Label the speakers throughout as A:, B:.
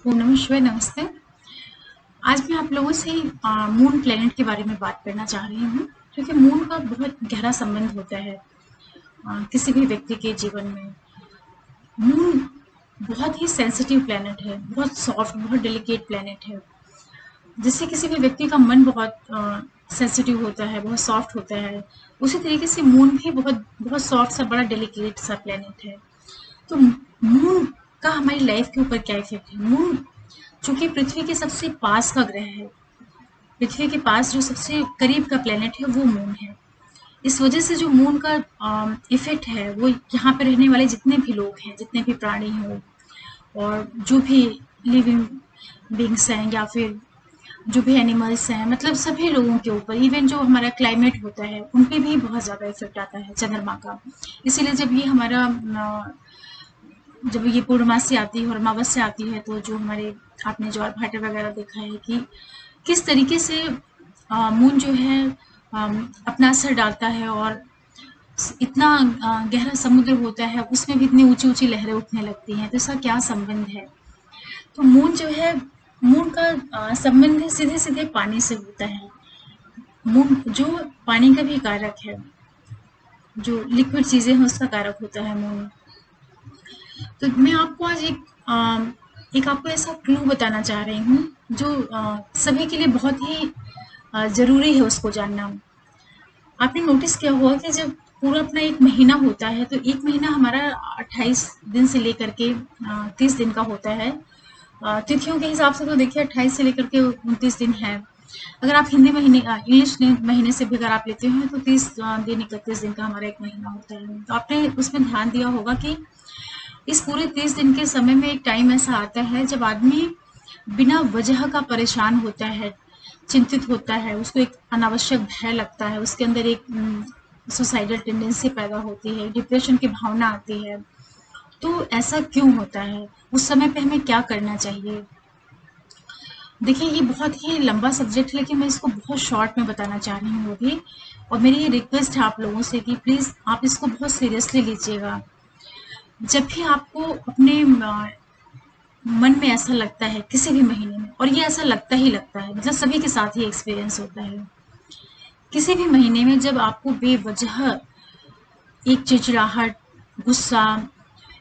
A: ओम नमः शिवाय। नमस्ते। आज मैं आप लोगों से मून प्लेनेट के बारे में बात करना चाह रही हूँ, क्योंकि मून का बहुत गहरा संबंध होता है किसी भी व्यक्ति के जीवन में। मून बहुत ही सेंसिटिव प्लेनेट है, बहुत सॉफ्ट, बहुत डेलिकेट प्लेनेट है। जिससे किसी भी व्यक्ति का मन बहुत सेंसिटिव होता है, बहुत सॉफ्ट होता है, उसी तरीके से मून भी बहुत बहुत सॉफ्ट सा, बड़ा डेलिकेट सा प्लेनेट है। तो मून का हमारी लाइफ के ऊपर क्या इफेक्ट है? मून चूंकि पृथ्वी के सबसे पास का ग्रह है, पृथ्वी के पास जो सबसे करीब का प्लेनेट है वो मून है। इस वजह से जो मून का इफेक्ट है वो यहाँ पे रहने वाले जितने भी लोग हैं, जितने भी प्राणी हों और जो भी लिविंग बींग्स हैं या फिर जो भी एनिमल्स हैं, मतलब सभी लोगों के ऊपर, इवन जो हमारा क्लाइमेट होता है उन पे भी बहुत ज़्यादा इफेक्ट आता है चंद्रमा का। इसीलिए जब ये हमारा जब ये पूर्णमासी आती है और अमावस्या आती है, तो जो हमारे आपने ज्वार भाटे वगैरह देखा है कि किस तरीके से मून जो है अपना असर डालता है, और इतना गहरा समुद्र होता है, उसमें भी इतनी ऊंची ऊंची लहरें उठने लगती हैं। तो इसका क्या संबंध है? तो मून जो है, मून का संबंध सीधे सीधे पानी से होता है। मून जो पानी का भी कारक है, जो लिक्विड चीजें हैं उसका कारक होता है मून। तो मैं आपको आज एक आपको ऐसा क्लू बताना चाह रही हूँ जो सभी के लिए बहुत ही जरूरी है उसको जानना। आपने नोटिस किया होगा कि जब पूरा अपना एक महीना होता है, तो एक महीना हमारा 28 दिन से लेकर के 30 दिन का होता है। तिथियों के हिसाब से तो देखिए 28 से लेकर के 29 दिन है। अगर आप हिंदी महीने इंग्लिश महीने से भी अगर आप लेते हैं तो 30 दिन 31 दिन का हमारा एक महीना होता है। तो आपने उसमें ध्यान दिया होगा कि इस पूरे 30 दिन के समय में एक टाइम ऐसा आता है जब आदमी बिना वजह का परेशान होता है, चिंतित होता है, उसको एक अनावश्यक भय लगता है, उसके अंदर एक सुसाइडल टेंडेंसी पैदा होती है, डिप्रेशन की भावना आती है। तो ऐसा क्यों होता है? उस समय पे हमें क्या करना चाहिए? देखिए, ये बहुत ही लंबा सब्जेक्ट है, लेकिन मैं इसको बहुत शॉर्ट में बताना चाह रही हूँ अभी। और मेरी ये रिक्वेस्ट है आप लोगों से कि प्लीज़ आप इसको बहुत सीरियसली लीजिएगा। जब भी आपको अपने मन में ऐसा लगता है किसी भी महीने में, और ये ऐसा लगता ही लगता है, मतलब सभी के साथ ही एक्सपीरियंस होता है, किसी भी महीने में जब आपको बेवजह एक चिड़चिड़ाहट, गुस्सा,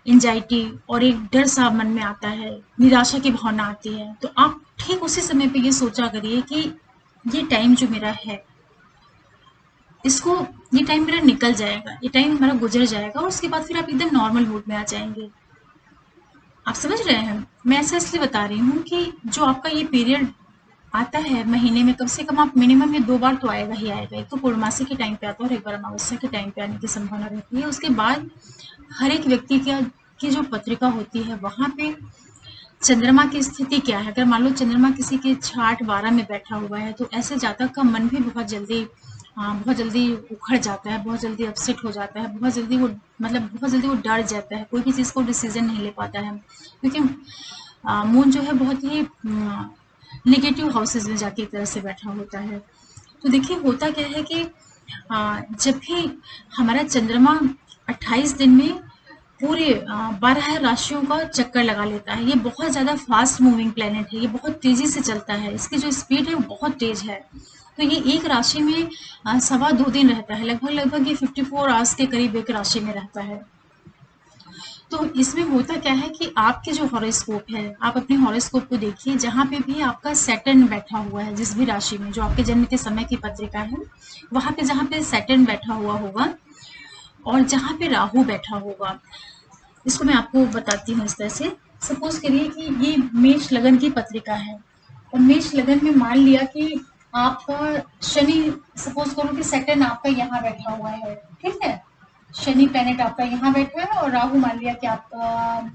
A: एंजाइटी और एक डर सा मन में आता है, निराशा की भावना आती है, तो आप ठीक उसी समय पे ये सोचा करिए कि ये टाइम जो मेरा है, इसको ये टाइम मेरा निकल जाएगा, ये टाइम हमारा गुजर जाएगा, और उसके बाद फिर आप एकदम नॉर्मल मूड में आ जाएंगे। आप समझ रहे हैं? मैं ऐसा इसलिए बता रही हूँ कि जो आपका ये पीरियड आता है महीने में, कम से कम आप मिनिमम ये 2 बार तो आएगा ही आएगा। एक तो पूर्णमासी के टाइम पे आता है और एक बार अमावस्या के टाइम पे आने की संभावना रहती है। उसके बाद हर एक व्यक्ति की जो पत्रिका होती है, वहाँ पे चंद्रमा की स्थिति क्या है। अगर मान लो चंद्रमा किसी के 6-8-12 में बैठा हुआ है, तो ऐसे जातक का मन भी बहुत जल्दी उखड़ जाता है, बहुत जल्दी अपसेट हो जाता है, बहुत जल्दी वो, मतलब बहुत जल्दी वो डर जाता है, कोई भी चीज़ को डिसीजन नहीं ले पाता है, क्योंकि मून जो है बहुत ही नेगेटिव हाउसेज में जाके एक तरह से बैठा होता है। तो देखिए, होता क्या है कि जब भी हमारा चंद्रमा 28 दिन में पूरे 12 राशियों का चक्कर लगा लेता है। ये बहुत ज़्यादा फास्ट मूविंग प्लेनेट है, ये बहुत तेज़ी से चलता है, इसकी जो स्पीड है वो बहुत तेज़ है। तो ये एक राशि में 2.25 दिन रहता है, लगभग लगभग ये 54 आवर्स के करीब एक राशि में रहता है। तो इसमें होता क्या है कि आपके जो हॉरोस्कोप है, आप अपने हॉरोस्कोप को देखिए, जहाँ पे भी आपका सैटर्न बैठा हुआ है, जिस भी राशि में, जो आपके जन्म के समय की पत्रिका है, वहाँ पे जहाँ पे सैटर्न बैठा हुआ होगा और जहाँ पे राहु बैठा होगा, इसको मैं आपको बताती हूँ इस तरह से। सपोज करिए कि ये मेष लगन की पत्रिका है, और मेष लगन में मान लिया कि आपका शनि, सपोज करो कि सैटर्न आपका यहाँ बैठा हुआ है, ठीक है, शनि प्लेनेट आपका यहाँ बैठा है और राहु मान लिया कि आपका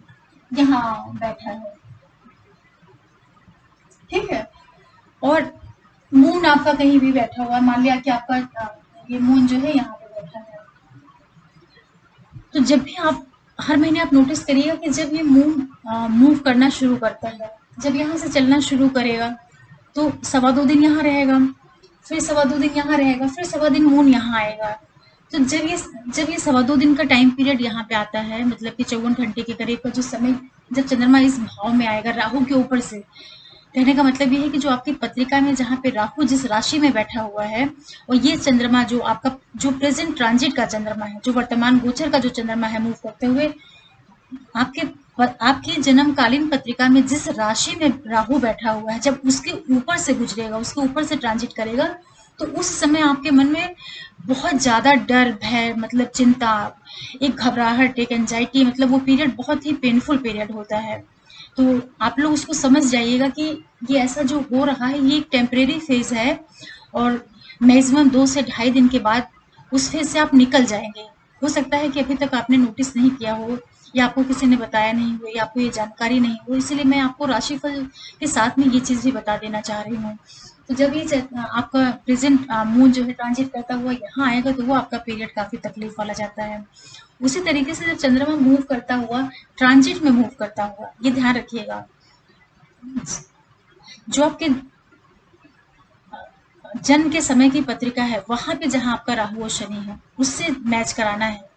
A: यहाँ बैठा है, ठीक है, और मून आपका कहीं भी बैठा हुआ है, मान लिया कि आपका ये मून जो है यहाँ पे बैठा है। तो जब भी आप हर महीने आप नोटिस करिएगा कि जब ये मूव करना शुरू करता है, जब यहाँ से चलना शुरू करेगा, तो 2.25 दिन यहाँ रहेगा, फिर 2.25 दिन यहाँ रहेगा, फिर 2.25 दिन मून यहाँ आएगा। तो जब ये 2.25 दिन का टाइम पीरियड यहाँ पे आता है, मतलब कि 54 घंटे के करीब का जो समय, जब चंद्रमा इस भाव में आएगा राहु के ऊपर से, कहने का मतलब ये है कि जो आपकी पत्रिका में जहाँ पे राहु जिस राशि में बैठा हुआ है, और ये चंद्रमा जो आपका जो प्रेजेंट ट्रांजिट का चंद्रमा है, जो वर्तमान गोचर का जो चंद्रमा है मूव करते हुए, आपके आपकी जन्मकालीन पत्रिका में जिस राशि में राहु बैठा हुआ है, जब उसके ऊपर से गुजरेगा, उसके ऊपर से ट्रांजिट करेगा, तो उस समय आपके मन में बहुत ज्यादा डर, भय, मतलब चिंता, एक घबराहट, एक एंजाइटी, मतलब वो पीरियड बहुत ही पेनफुल पीरियड होता है। तो आप लोग उसको समझ जाइएगा कि ये ऐसा जो हो रहा है ये एक टेम्परेरी फेज है, और मैक्सिमम 2 से ढाई दिन के बाद उस फेज से आप निकल जाएंगे। हो सकता है कि अभी तक आपने नोटिस नहीं किया हो, या आपको किसी ने बताया नहीं हो, या आपको ये जानकारी नहीं हो, इसलिए मैं आपको राशिफल के साथ में ये चीज भी बता देना चाह रही हूँ। तो जब ये आपका प्रेजेंट मून जो है ट्रांजिट करता हुआ यहाँ आएगा, तो वो आपका पीरियड काफी तकलीफ वाला जाता है। उसी तरीके से जब चंद्रमा मूव करता हुआ, ट्रांजिट में मूव करता हुआ, ये ध्यान रखिएगा, जो आपके जन्म के समय की पत्रिका है, वहां पे जहां आपका राहु और शनि है, उससे मैच कराना है।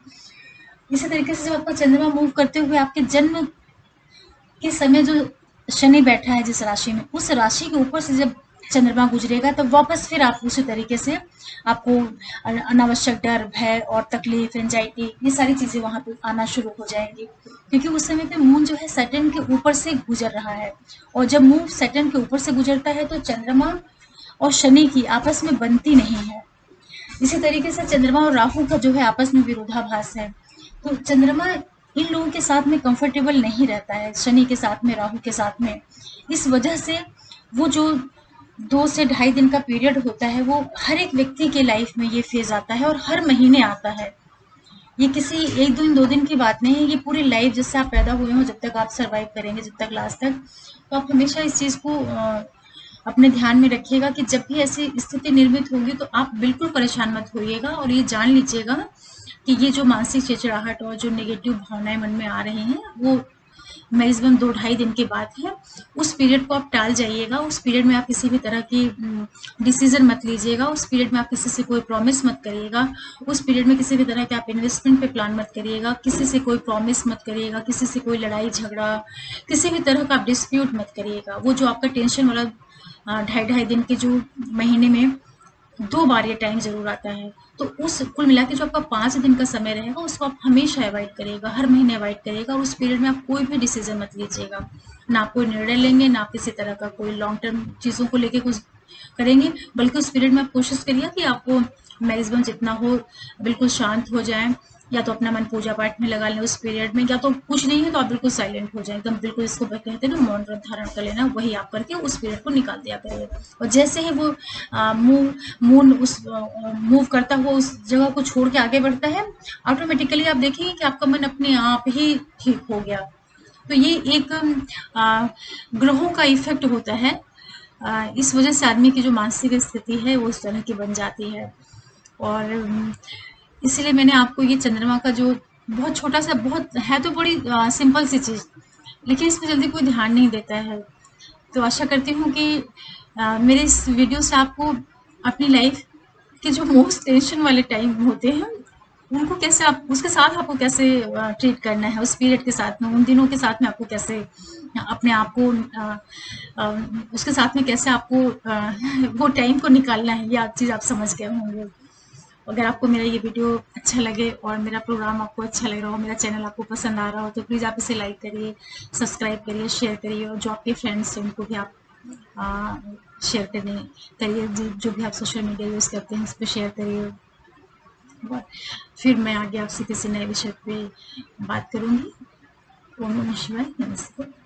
A: इसी तरीके से जब आपका चंद्रमा मूव करते हुए आपके जन्म के समय जो शनि बैठा है जिस राशि में, उस राशि के ऊपर से जब चंद्रमा गुजरेगा, तब वापस फिर आप उसी तरीके से आपको अनावश्यक डर, भय और तकलीफ, एंजाइटी, ये सारी चीजें वहां पे आना शुरू हो जाएंगी, क्योंकि उस समय पे मून जो है सैटर्न के ऊपर से गुजर रहा है, और जब मून सैटर्न के ऊपर से गुजरता है तो चंद्रमा और शनि की आपस में बनती नहीं है। इसी तरीके से चंद्रमा और राहु का जो है आपस में विरोधाभास है। तो चंद्रमा इन लोगों के साथ में कंफर्टेबल नहीं रहता है, शनि के साथ में, राहु के साथ में। इस वजह से वो जो 2 से ढाई दिन का पीरियड होता है, वो हर एक व्यक्ति के लाइफ में ये फेज आता है, और हर महीने आता है। ये किसी एक दिन 2 दिन की बात नहीं है, ये पूरी लाइफ जिससे आप पैदा हुए हो, जब तक आप सर्वाइव करेंगे, जब तक लास्ट तक। तो आप हमेशा इस चीज को अपने ध्यान में रखिएगा कि जब भी ऐसी स्थिति निर्मित होगी, तो आप बिल्कुल परेशान मत होइएगा, और ये जान लीजिएगा कि ये जो मानसिक चिड़चिड़ाहट और जो नेगेटिव भावनाएं मन में आ रही हैं, वो मैक्सिमम 2-2.5 दिन के बाद है। उस पीरियड को आप टाल जाइएगा। उस पीरियड में आप किसी भी तरह की डिसीजन मत लीजिएगा। उस पीरियड में आप किसी से कोई प्रॉमिस मत करिएगा। उस पीरियड में किसी भी तरह के आप इन्वेस्टमेंट पे प्लान मत करिएगा। किसी से कोई प्रॉमिस मत करिएगा। किसी से कोई लड़ाई झगड़ा, किसी भी तरह का आप डिस्प्यूट मत करिएगा। वो जो आपका टेंशन वाला 2.5-2.5 दिन के जो महीने में 2 बार ये टाइम जरूर आता है, तो उस कुल मिला के जो आपका 5 दिन का समय रहेगा, उसको आप हमेशा अवॉइड करिएगा, हर महीने अवॉइड करिएगा। उस पीरियड में आप कोई भी डिसीजन मत लीजिएगा, ना आप कोई निर्णय लेंगे, ना आप किसी तरह का कोई लॉन्ग टर्म चीजों को लेके कुछ करेंगे। बल्कि उस पीरियड में आप कोशिश करिए कि आपको मैक्सिमम जितना हो बिल्कुल शांत हो जाए, या तो अपना मन पूजा पाठ में लगा लें उस पीरियड में, या तो कुछ नहीं है तो आप बिल्कुल साइलेंट हो जाए, एकदम बिल्कुल, इसको कहते हैं ना मौन व्रत धारण कर लेना, वही आप करके उस पीरियड को निकाल दिया करिए। और जैसे ही वो मून उस मूव करता हुआ उस जगह को छोड़ के आगे बढ़ता है, ऑटोमेटिकली आप देखेंगे कि आपका मन अपने आप ही ठीक हो गया। तो ये एक ग्रहों का इफेक्ट होता है। इस वजह से आदमी की जो मानसिक स्थिति है वो उस तरह की बन जाती है। और इसलिए मैंने आपको ये चंद्रमा का जो बहुत छोटा सा, बहुत है तो बड़ी सिंपल सी चीज, लेकिन इसमें जल्दी कोई ध्यान नहीं देता है। तो आशा करती हूँ कि मेरे इस वीडियो से आपको अपनी लाइफ के जो मोस्ट टेंशन वाले टाइम होते हैं, उनको कैसे आप, उसके साथ आपको कैसे ट्रीट करना है, उस पीरियड के साथ में, उन दिनों के साथ में आपको कैसे अपने आप को उसके साथ में कैसे आपको वो टाइम को निकालना है, ये चीज़ आप समझ गए होंगे। अगर आपको मेरा ये वीडियो अच्छा लगे और मेरा प्रोग्राम आपको अच्छा लग रहा हो, मेरा चैनल आपको पसंद आ रहा हो, तो प्लीज़ आप इसे लाइक करिए, सब्सक्राइब करिए, शेयर करिए, और जो आपके फ्रेंड्स हैं उनको भी आप शेयर करिए, जो भी आप सोशल मीडिया यूज़ करते हैं उस पर शेयर करिए। और फिर मैं आगे आपसे किसी नए विषय पे बात करूँगी। ओम नमः शिवाय। नमस्ते।